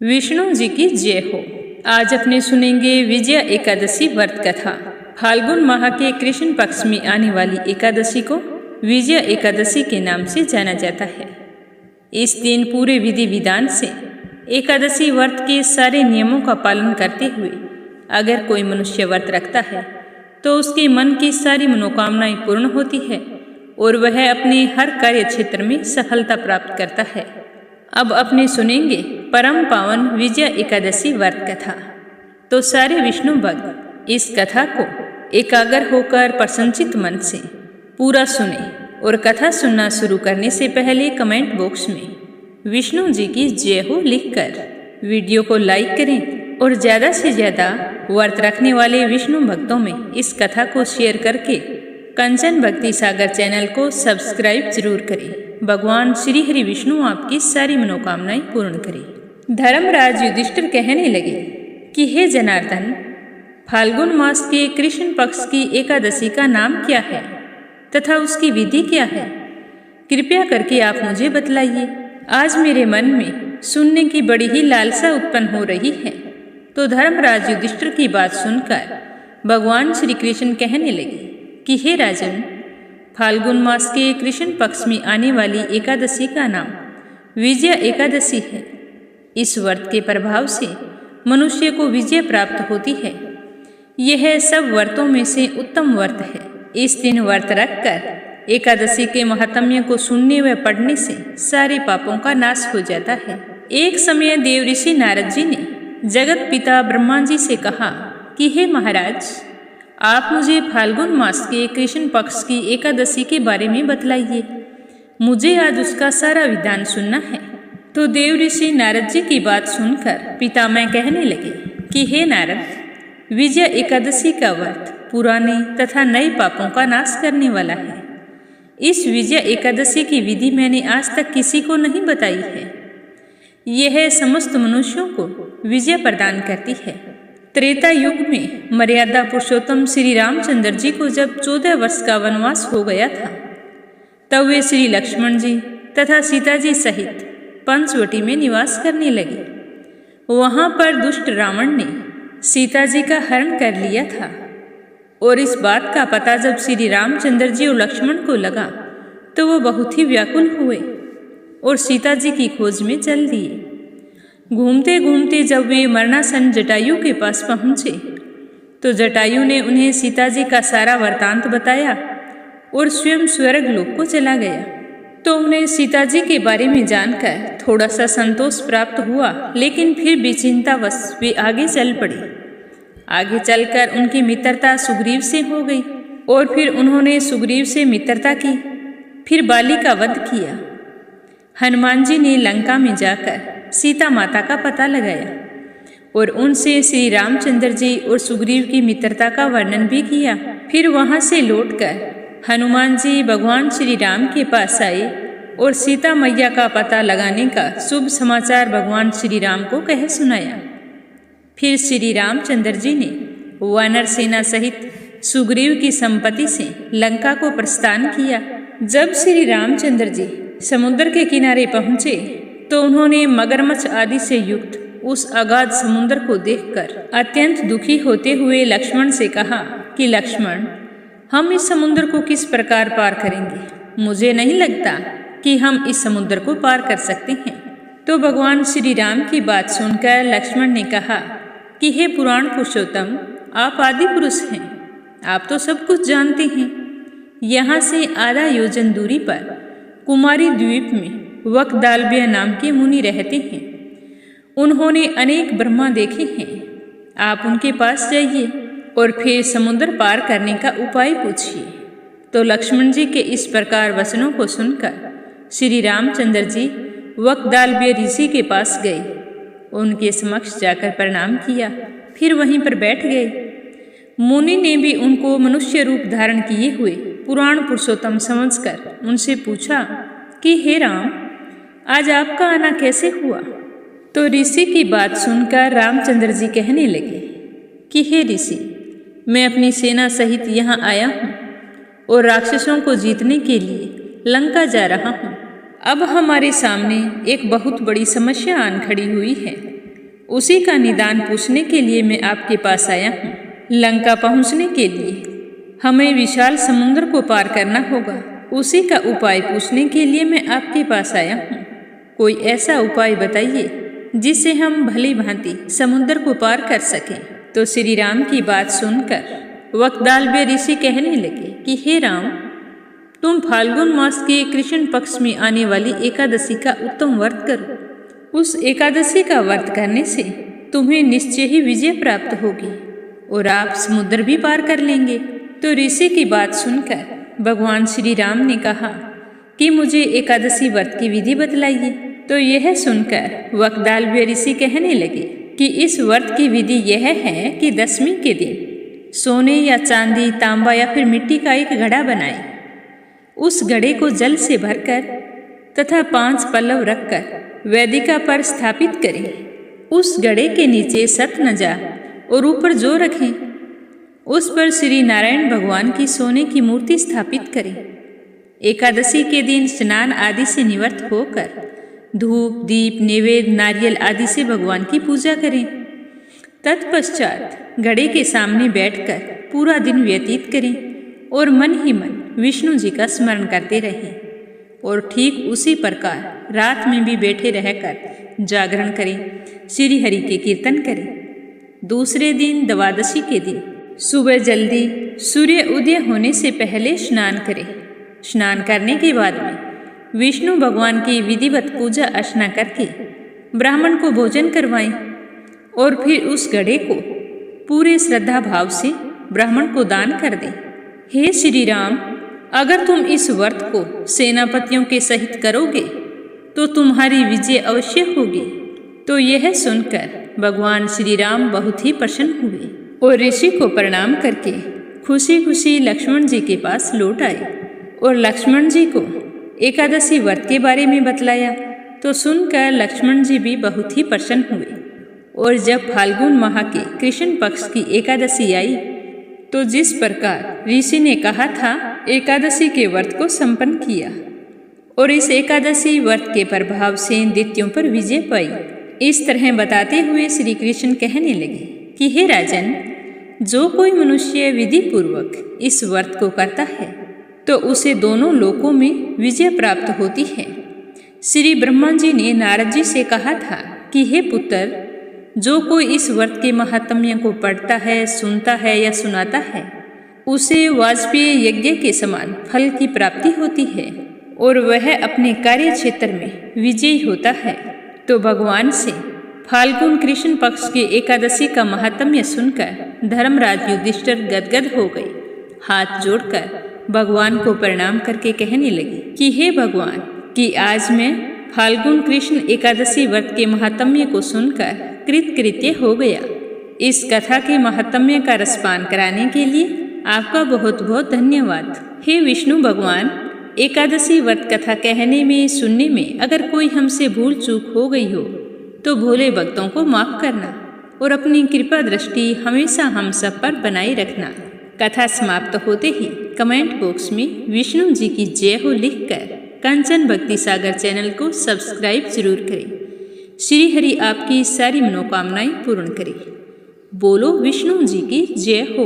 विष्णु जी की जय हो। आज अपने सुनेंगे विजया एकादशी व्रत कथा। फाल्गुन माह के कृष्ण पक्ष में आने वाली एकादशी को विजया एकादशी के नाम से जाना जाता है। इस दिन पूरे विधि विधान से एकादशी व्रत के सारे नियमों का पालन करते हुए अगर कोई मनुष्य व्रत रखता है तो उसके मन की सारी मनोकामनाएं पूर्ण होती है और वह अपने हर कार्य क्षेत्र में सफलता प्राप्त करता है। अब अपने सुनेंगे परम पावन विजया एकादशी व्रत कथा। तो सारे विष्णु भक्त इस कथा को एकाग्र होकर प्रसन्नचित मन से पूरा सुने और कथा सुनना शुरू करने से पहले कमेंट बॉक्स में विष्णु जी की जय हो लिखकर वीडियो को लाइक करें और ज़्यादा से ज़्यादा व्रत रखने वाले विष्णु भक्तों में इस कथा को शेयर करके कंचन भक्ति सागर चैनल को सब्सक्राइब जरूर करें। भगवान श्री हरि विष्णु आपकी सारी मनोकामनाएं पूर्ण करें। धर्मराज युधिष्ठिर कहने लगे कि हे जनार्दन, फाल्गुन मास के कृष्ण पक्ष की एकादशी का नाम क्या है तथा उसकी विधि क्या है? कृपया करके आप मुझे बतलाइए। आज मेरे मन में सुनने की बड़ी ही लालसा उत्पन्न हो रही है। तो धर्मराज युधिष्ठिर की बात सुनकर भगवान श्री कृष्ण कहने लगे कि हे राजन, फाल्गुन मास के कृष्ण पक्ष में आने वाली एकादशी का नाम विजया एकादशी है। इस व्रत के प्रभाव से मनुष्य को विजय प्राप्त होती है। यह सब व्रतों में से उत्तम व्रत है। इस दिन व्रत रखकर एकादशी के महात्म्य को सुनने व पढ़ने से सारे पापों का नाश हो जाता है। एक समय देव ऋषि नारद जी ने जगत पिता ब्रह्मा जी से कहा कि हे महाराज, आप मुझे फाल्गुन मास के कृष्ण पक्ष की एकादशी के बारे में बतलाइए। मुझे आज उसका सारा विधान सुनना है। तो देव ऋषि नारद जी की बात सुनकर पितामह कहने लगे कि हे नारद, विजया एकादशी का व्रत पुराने तथा नए पापों का नाश करने वाला है। इस विजया एकादशी की विधि मैंने आज तक किसी को नहीं बताई है। यह समस्त मनुष्यों को विजय प्रदान करती है। त्रेता युग में मर्यादा पुरुषोत्तम श्री रामचंद्र जी को जब 14 वर्ष का वनवास हो गया था, तब वे श्री लक्ष्मण जी तथा सीता जी सहित पंचवटी में निवास करने लगे। वहां पर दुष्ट रावण ने सीता जी का हरण कर लिया था और इस बात का पता जब श्री रामचंद्र जी और लक्ष्मण को लगा तो वो बहुत ही व्याकुल हुए और सीता जी की खोज में चल दिए। घूमते घूमते जब वे मरणासन जटायु के पास पहुँचे तो जटायु ने उन्हें सीता जी का सारा वृतांत बताया और स्वयं स्वर्ग लोक को चला गया। तो उन्हें सीता जी के बारे में जानकर थोड़ा सा संतोष प्राप्त हुआ, लेकिन फिर भी चिंतावश वे आगे चल पड़े। आगे चलकर उनकी मित्रता सुग्रीव से हो गई और फिर उन्होंने सुग्रीव से मित्रता की। फिर बाली का वध किया। हनुमान जी ने लंका में जाकर सीता माता का पता लगाया और उनसे श्री रामचंद्र जी और सुग्रीव की मित्रता का वर्णन भी किया। फिर वहां से लौटकर हनुमान जी भगवान श्री राम के पास आए और सीता मैया का पता लगाने का शुभ समाचार भगवान श्री राम को कह सुनाया। फिर श्री रामचंद्र जी ने वानर सेना सहित सुग्रीव की संपत्ति से लंका को प्रस्थान किया। जब श्री रामचंद्र जी समुद्र के किनारे पहुंचे तो उन्होंने मगरमच्छ आदि से युक्त उस अगाध समुद्र को देखकर अत्यंत दुखी होते हुए लक्ष्मण से कहा कि लक्ष्मण, हम इस समुद्र को किस प्रकार पार करेंगे? मुझे नहीं लगता कि हम इस समुद्र को पार कर सकते हैं। तो भगवान श्री राम की बात सुनकर लक्ष्मण ने कहा कि हे पुराण पुरुषोत्तम, आप आदि पुरुष हैं, आप तो सब कुछ जानते हैं। यहाँ से आधा योजन दूरी पर कुमारी द्वीप में वकदालव्य नाम के मुनि रहते हैं। उन्होंने अनेक ब्रह्मा देखे हैं। आप उनके पास जाइए और फिर समुद्र पार करने का उपाय पूछिए। तो लक्ष्मण जी के इस प्रकार वचनों को सुनकर श्री रामचंद्र जी वकदालव्य ऋषि के पास गए। उनके समक्ष जाकर प्रणाम किया, फिर वहीं पर बैठ गए। मुनि ने भी उनको मनुष्य रूप धारण किए हुए पुराण पुरुषोत्तम समझकर उनसे पूछा कि हे राम, आज आपका आना कैसे हुआ? तो ऋषि की बात सुनकर रामचंद्र जी कहने लगे कि हे ऋषि, मैं अपनी सेना सहित यहाँ आया हूँ और राक्षसों को जीतने के लिए लंका जा रहा हूँ। अब हमारे सामने एक बहुत बड़ी समस्या आन खड़ी हुई है। उसी का निदान पूछने के लिए मैं आपके पास आया हूँ। लंका पहुँचने के लिए हमें विशाल समुद्र को पार करना होगा। उसी का उपाय पूछने के लिए मैं आपके पास आया हूँ। कोई ऐसा उपाय बताइए जिससे हम भली भांति समुद्र को पार कर सकें। तो श्री राम की बात सुनकर वक्दालव्य ऋषि कहने लगे कि हे राम, तुम फाल्गुन मास के कृष्ण पक्ष में आने वाली एकादशी का उत्तम व्रत करो। उस एकादशी का व्रत करने से तुम्हें निश्चय ही विजय प्राप्त होगी और आप समुद्र भी पार कर लेंगे। तो ऋषि की बात सुनकर भगवान श्री राम ने कहा कि मुझे एकादशी व्रत की विधि बतलाइए। तो यह सुनकर वक्दालव्य ऋषि कहने लगे कि इस व्रत की विधि यह है कि दशमी के दिन सोने या चांदी, तांबा या फिर मिट्टी का एक घड़ा बनाएं। उस घड़े को जल से भरकर तथा 5 पल्लव रखकर वेदिका पर स्थापित करें। उस घड़े के नीचे सतनजा और ऊपर जो रखें उस पर श्री नारायण भगवान की सोने की मूर्ति स्थापित करें। एकादशी के दिन स्नान आदि से निवृत्त होकर धूप, दीप, नैवेद्य, नारियल आदि से भगवान की पूजा करें। तत्पश्चात घड़े के सामने बैठकर पूरा दिन व्यतीत करें और मन ही मन विष्णु जी का स्मरण करते रहें। और ठीक उसी प्रकार रात में भी बैठे रहकर जागरण करें, श्री हरि के कीर्तन करें। दूसरे दिन द्वादशी के दिन सुबह जल्दी सूर्य उदय होने से पहले स्नान करें। स्नान करने के बाद में विष्णु भगवान की विधिवत पूजा अर्चना करके ब्राह्मण को भोजन करवाएं और फिर उस घड़े को पूरे श्रद्धा भाव से ब्राह्मण को दान कर दें। हे श्री राम, अगर तुम इस व्रत को सेनापतियों के सहित करोगे तो तुम्हारी विजय अवश्य होगी। तो यह सुनकर भगवान श्री राम बहुत ही प्रसन्न हुए और ऋषि को प्रणाम करके खुशी खुशी लक्ष्मण जी के पास लौट आए और लक्ष्मण जी को एकादशी व्रत के बारे में बतलाया। तो सुनकर लक्ष्मण जी भी बहुत ही प्रसन्न हुए। और जब फाल्गुन माह के कृष्ण पक्ष की एकादशी आई तो जिस प्रकार ऋषि ने कहा था एकादशी के व्रत को संपन्न किया और इस एकादशी व्रत के प्रभाव से दैत्यों पर विजय पाई। इस तरह बताते हुए श्री कृष्ण कहने लगे कि हे राजन, जो कोई मनुष्य विधि पूर्वक इस व्रत को करता है तो उसे दोनों लोकों में विजय प्राप्त होती है। श्री ब्रह्मा जी ने नारद जी से कहा था कि हे पुत्र, जो कोई इस व्रत के महात्म्य को पढ़ता है, सुनता है या सुनाता है, उसे वाजपेय यज्ञ के समान फल की प्राप्ति होती है और वह अपने कार्य क्षेत्र में विजयी होता है। तो भगवान से फाल्गुन कृष्ण पक्ष के एकादशी का महात्म्य सुनकर धर्मराज युधिष्ठिर गदगद हो गए। हाथ जोड़कर भगवान को प्रणाम करके कहने लगे कि हे भगवान, कि आज मैं फाल्गुन कृष्ण एकादशी व्रत के महात्म्य को सुनकर कृतकृत्य हो गया। इस कथा के महात्म्य का रसपान कराने के लिए आपका बहुत बहुत धन्यवाद। हे विष्णु भगवान, एकादशी व्रत कथा कहने में, सुनने में अगर कोई हमसे भूल चूक हो गई हो तो भोले भक्तों को माफ करना और अपनी कृपा दृष्टि हमेशा हम सब पर बनाए रखना। कथा समाप्त होते ही कमेंट बॉक्स में विष्णु जी की जय हो लिखकर कंचन भक्ति सागर चैनल को सब्सक्राइब जरूर करें। श्री हरि आपकी सारी मनोकामनाएं पूर्ण करे। बोलो विष्णु जी की जय हो।